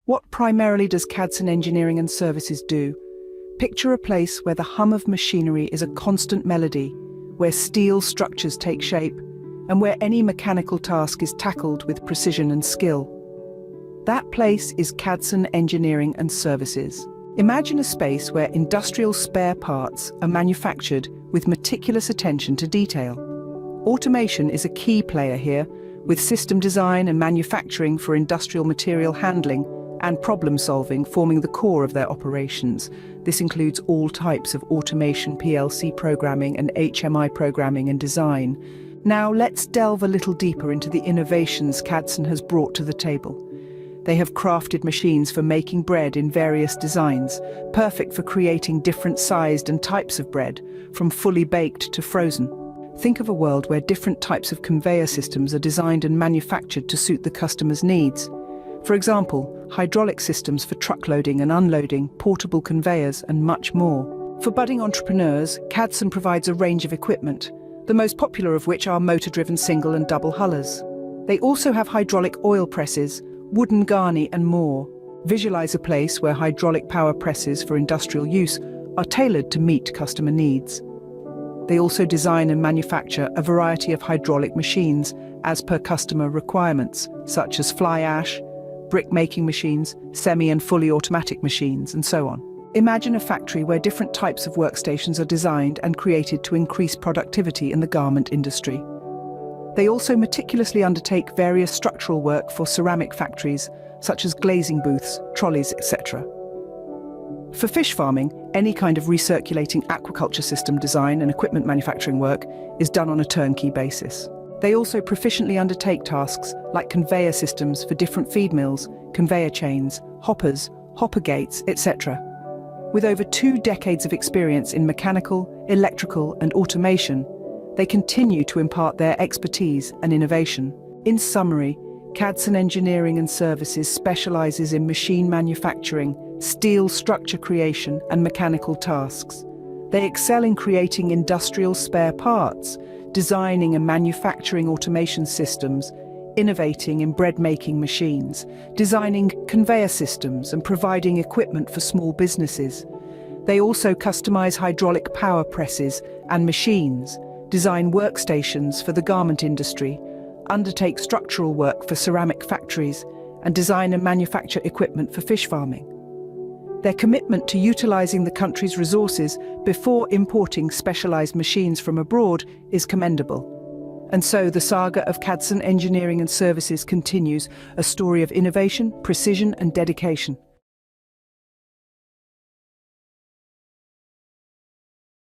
What primarily does Cadson Engineering and Services do? Picture a place where the hum of machinery is a constant melody, where steel structures take shape, and where any mechanical task is tackled with precision and skill. That place is Cadson Engineering and Services. Imagine a space where industrial spare parts are manufactured with meticulous attention to detail. Automation is a key player here, with system design and manufacturing for industrial material handling and problem-solving forming the core of their operations. This includes all types of automation, PLC programming and HMI programming and design. Now let's delve a little deeper into the innovations Cadson has brought to the table. They have crafted machines for making bread in various designs, perfect for creating different sized and types of bread, from fully baked to frozen. Think of a world where different types of conveyor systems are designed and manufactured to suit the customer's needs. For example, hydraulic systems for truck loading and unloading, portable conveyors, and much more. For budding entrepreneurs, Cadson provides a range of equipment, the most popular of which are motor-driven single and double hullers. They also have hydraulic oil presses, wooden Garney, and more. Visualize a place where hydraulic power presses for industrial use are tailored to meet customer needs. They also design and manufacture a variety of hydraulic machines as per customer requirements, such as fly ash, brick-making machines, semi- and fully automatic machines, and so on. Imagine a factory where different types of workstations are designed and created to increase productivity in the garment industry. They also meticulously undertake various structural work for ceramic factories, such as glazing booths, trolleys, etc. For fish farming, any kind of recirculating aquaculture system design and equipment manufacturing work is done on a turnkey basis. They also proficiently undertake tasks like conveyor systems for different feed mills, conveyor chains, hoppers, hopper gates, etc. With over 2 decades of experience in mechanical, electrical, and automation, they continue to impart their expertise and innovation. In summary, Cadson Engineering and Services specializes in machine manufacturing, steel structure creation, and mechanical tasks. They excel in creating industrial spare parts, designing and manufacturing automation systems, innovating in bread-making machines, designing conveyor systems, and providing equipment for small businesses. They also customize hydraulic power presses and machines, design workstations for the garment industry, undertake structural work for ceramic factories, and design and manufacture equipment for fish farming. Their commitment to utilizing the country's resources before importing specialized machines from abroad is commendable. And so the saga of Cadson Engineering and Services continues, a story of innovation, precision, and dedication.